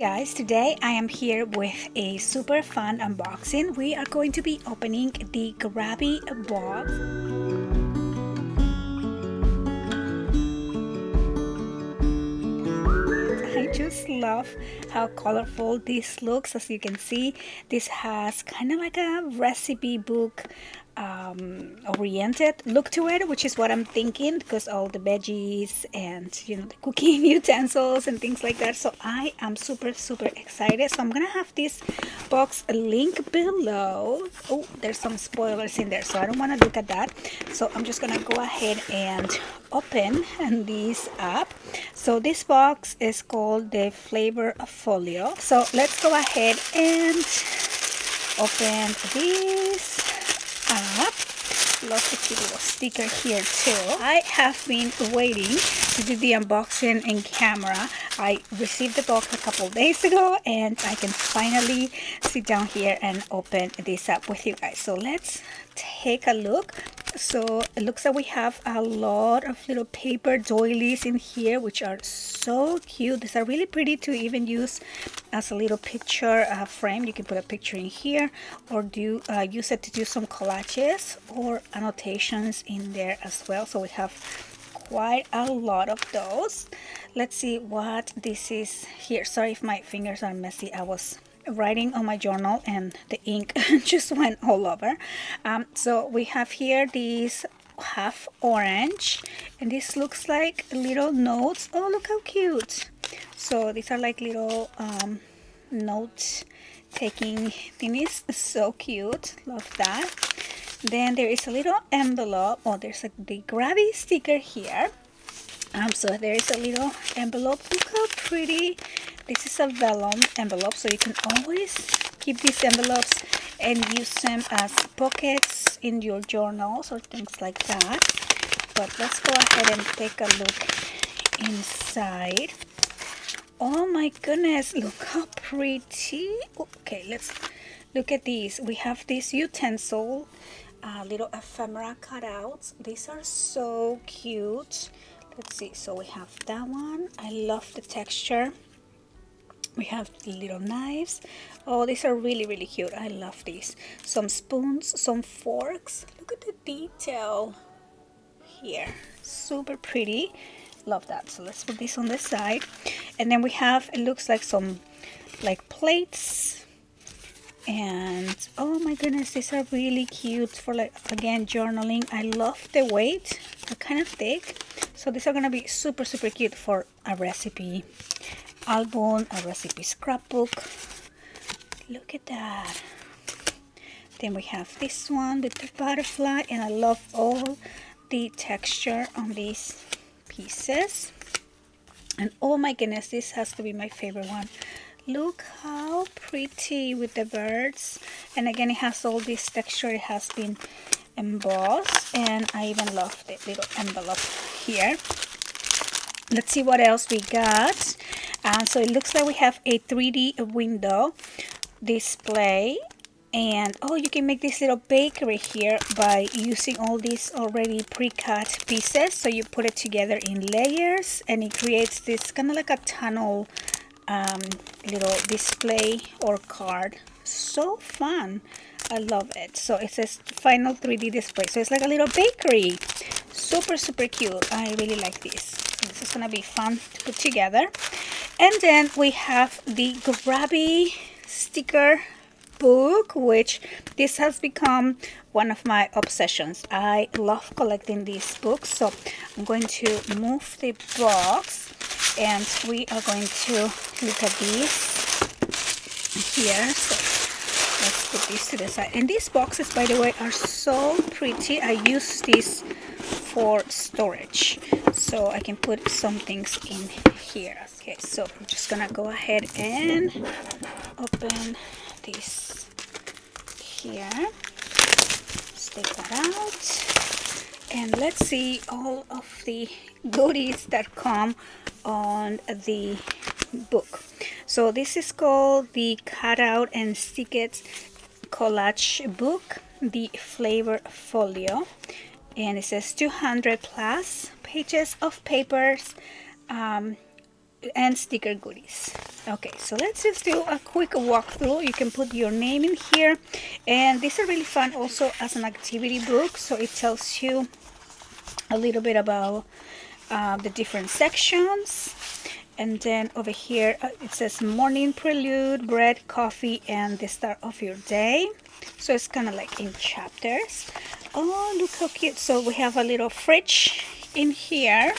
Guys, today I am here with a super fun unboxing. We are going to be opening the Grabie Box. I just love how colorful this looks. As you can see, this has kind of like a recipe book oriented look to it, which is what I'm thinking, because all the veggies and the cooking utensils and things like that. So I am super excited. So I'm gonna have this box link below. Oh, there's some spoilers in there, so I don't want to look at that. So I'm just gonna go ahead and open this up. So this box is called the Flavor Folio. So let's go ahead and open this up. Love the cute little sticker here too. I have been waiting to do the unboxing in camera. I received the box a couple days ago and I can finally sit down here and open this up with you guys. So let's take a look. So it looks like we have a lot of little paper doilies in here, which are so cute. These are really pretty to even use as a little picture frame. You can put a picture in here or do use it to do some collages or annotations in there as well. So we have quite a lot of those. Let's see what this is here. Sorry if my fingers are messy. I was writing on my journal and the ink just went all over. So we have here these half orange, and this looks like little notes. Oh, look how cute. So these are like little note taking thingies. So cute. Love that. Then there is a little envelope. Oh, there's the Grabie sticker here. So there is a little envelope. Look how pretty. This is a vellum envelope, so you can always keep these envelopes and use them as pockets in your journals or things like that. But let's go ahead and take a look inside. Oh my goodness, look how pretty. Okay, let's look at these. We have these utensil, little ephemera cutouts. These are so cute. Let's see, so we have that one. I love the texture. We have the little knives. Oh, these are really cute. I love these. Some spoons, some forks. Look at the detail here. Super pretty. Love that. So let's put this on the side. And then we have, it looks like some like plates. And oh my goodness, these are really cute for, like, again, journaling. I love the weight. They're kind of thick. So these are gonna be super cute for a recipe album, a recipe scrapbook. Look at that. Then we have this one with the butterfly, and I love all the texture on these pieces. And oh my goodness, this has to be my favorite one. Look how pretty with the birds. And again, it has all this texture. It has been embossed, and I even love the little envelope here. Let's see what else we got. So it looks like we have a 3D window display, and oh, you can make this little bakery here by using all these already pre-cut pieces. So you put it together in layers and it creates this kind of like a tunnel little display or card. So fun. I love it. So it says final 3D display, so it's like a little bakery. Super cute. I really like this. So this is gonna be fun to put together. And then we have the Grabie sticker book, which this has become one of my obsessions. I love collecting these books. So I'm going to move the box and we are going to look at these here. So let's put these to the side. And these boxes, by the way, are so pretty. I use these for storage, so I can put some things in here. Okay, so I'm just gonna go ahead and open this here. Let's take that out, and let's see all of the goodies that come on the book. So this is called the Cutout and Stick It Collage Book, the Flavor Folio. And it says 200 plus pages of papers, and sticker goodies. Okay, so let's just do a quick walkthrough. You can put your name in here, and these are really fun also as an activity book. So it tells you a little bit about the different sections. And then over here it says morning prelude, bread, coffee, and the start of your day. So it's kind of like in chapters. Oh, look how cute. So we have a little fridge in here,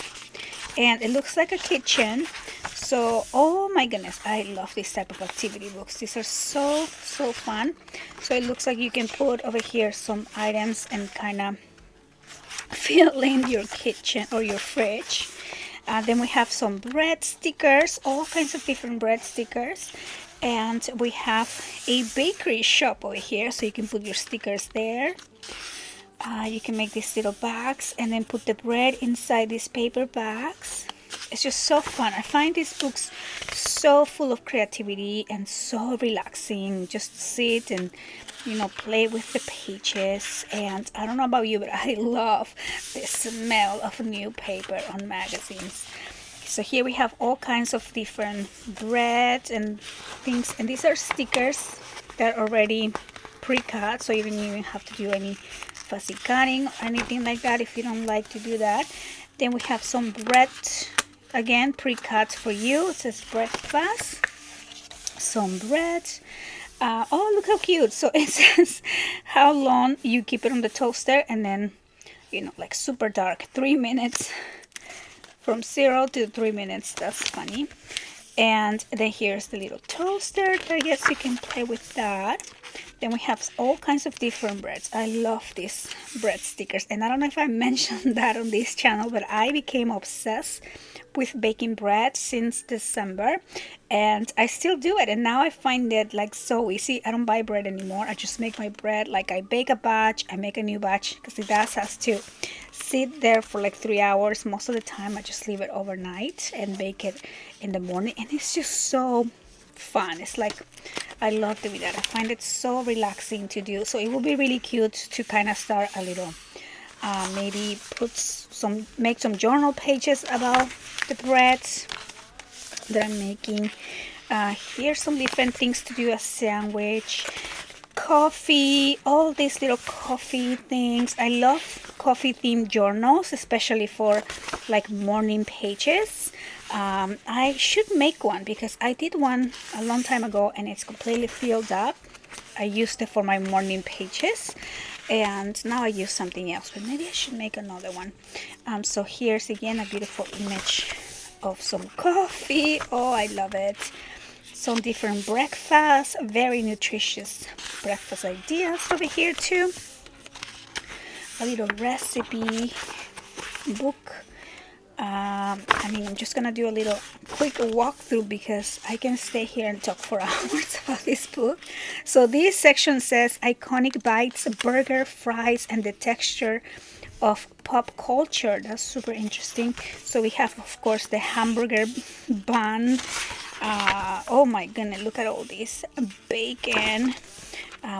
and it looks like a kitchen. So, oh my goodness, I love this type of activity books. These are so fun. So it looks like you can put over here some items and kind of fill in your kitchen or your fridge. Then we have some bread stickers, all kinds of different bread stickers. And we have a bakery shop over here, so you can put your stickers there. You can make these little bags and then put the bread inside these paper bags. It's just so fun. I find these books so full of creativity and so relaxing. Just sit and, you know, play with the pages. And I don't know about you, but I love the smell of new paper on magazines. So here we have all kinds of different bread and things, and these are stickers that are already pre-cut, so you don't even have to do any fussy cutting or anything like that if you don't like to do that. Then we have some bread, again pre-cut for you. It says breakfast, some bread. Oh, look how cute. So it says how long you keep it on the toaster, and then, you know, like super dark, 3 minutes, from 0 to 3 minutes. That's funny. And then here's the little toaster. I guess you can play with that. Then we have all kinds of different breads. I love these bread stickers, and I don't know if I mentioned that on this channel, but I became obsessed with baking bread since December, and I still do it. And now I find it like so easy. I don't buy bread anymore. I just make my bread. Like, I bake a batch, I make a new batch, because it does has to sit there for like 3 hours. Most of the time I just leave it overnight and bake it in the morning, and it's just so fun. It's like, I love doing that. I find it so relaxing to do. So it will be really cute to kind of start a little, maybe make some journal pages about the breads that I'm making. Here's some different things to do: a sandwich, coffee, all these little coffee things. I love coffee themed journals, especially for like morning pages. I should make one because I did one a long time ago and it's completely filled up. I used it for my morning pages, and now I use something else, but maybe I should make another one. So here's again a beautiful image of some coffee. Oh, I love it. Some different breakfasts, very nutritious breakfast ideas over here too. A little recipe book. I mean, I'm just gonna do a little quick walkthrough because I can stay here and talk for hours about this book. So this section says iconic bites, burger, fries, and the texture of pop culture. That's super interesting. So we have, of course, the hamburger bun. Oh my goodness, look at all this bacon.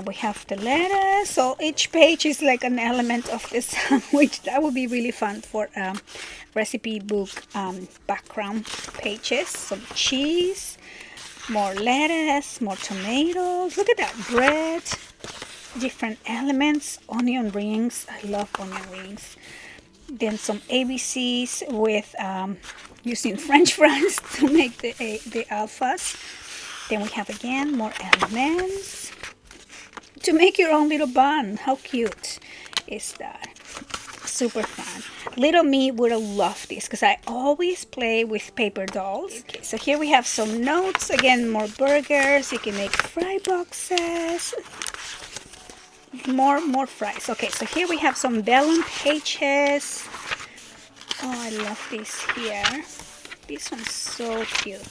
We have the lettuce. So each page is like an element of the sandwich. That would be really fun for recipe book background pages. Some cheese, more lettuce, more tomatoes. Look at that bread, different elements, onion rings. I love onion rings. Then some ABCs with using French fries to make the alphas. Then we have again more elements to make your own little bun. How cute is that? Super fun. Little me would have loved this because I always play with paper dolls. Okay, so here we have some notes. Again, more burgers. You can make fry boxes. More fries. Okay, so here we have some vellum pages. Oh, I love this here. This one's so cute.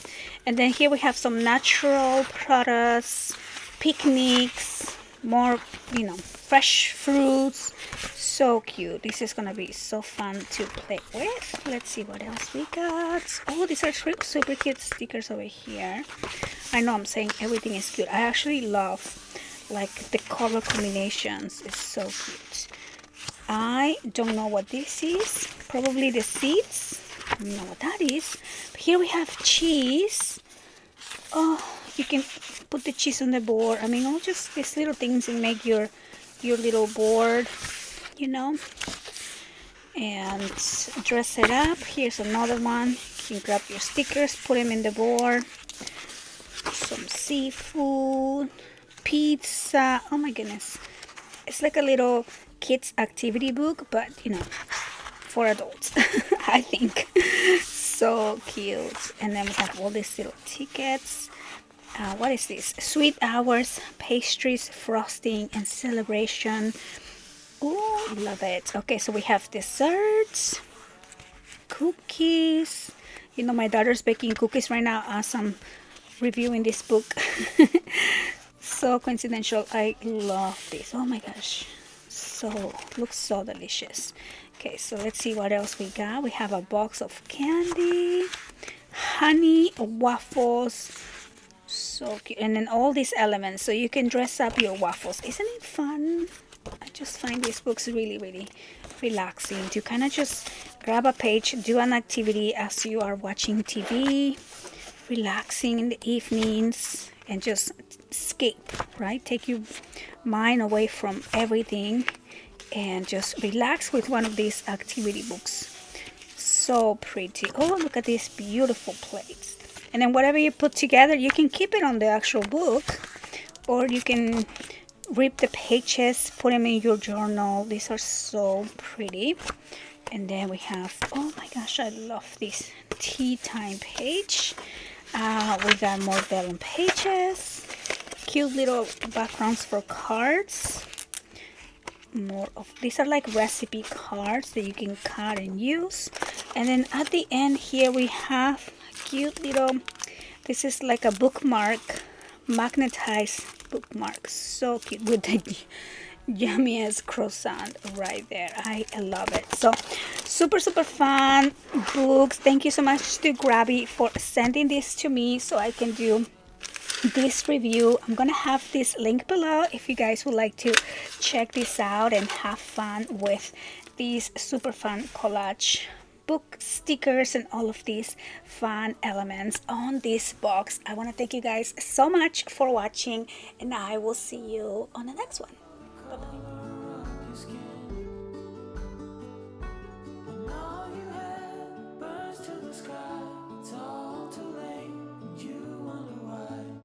And then here we have some natural products, picnics, more, you know, fresh fruits. So cute. This is gonna be so fun to play with. Let's see what else we got. Oh, these are super cute stickers over here. I know I'm saying everything is cute. I actually love like the color combinations. It's so cute. I don't know what this is. Probably the seeds. I don't know what that is. But Here we have cheese. Oh, you can put the cheese on the board. I mean, all just these little things and make your little board, you know, and dress it up. Here's another one. You can grab your stickers, put them in the board. Some seafood, pizza. Oh my goodness. It's like a little kids activity book, but you know, for adults, I think. So cute. And then we have all these little tickets. What is this? Sweet hours, pastries, frosting, and celebration. Oh, love it. Okay, so we have desserts, cookies. You know, my daughter's baking cookies right now as I'm reviewing this book. So coincidental. I love this. Oh my gosh. So, looks so delicious. Okay, so let's see what else we got. We have a box of candy, honey, waffles. So cute. And then all these elements. So you can dress up your waffles. Isn't it fun? I just find these books really, really relaxing to kind of just grab a page, do an activity as you are watching TV, relaxing in the evenings, and just escape, right? Take your mind away from everything and just relax with one of these activity books. So pretty. Oh, look at these beautiful plates. And then whatever you put together, you can keep it on the actual book, or you can rip the pages, put them in your journal. These are so pretty. And then we have, oh my gosh, I love this tea time page. We got more vellum pages, cute little backgrounds for cards. More of these are like recipe cards that you can cut and use. And then at the end here we have cute little, this is like a bookmark, magnetized bookmark. So cute with the yummiest croissant right there. I love it. So super fun books. Thank you so much to Grabie for sending this to me so I can do this review. I'm gonna have this link below if you guys would like to check this out and have fun with these super fun collage book stickers and all of these fun elements on this box. I want to thank you guys so much for watching, and I will see you on the next one. Bye-bye.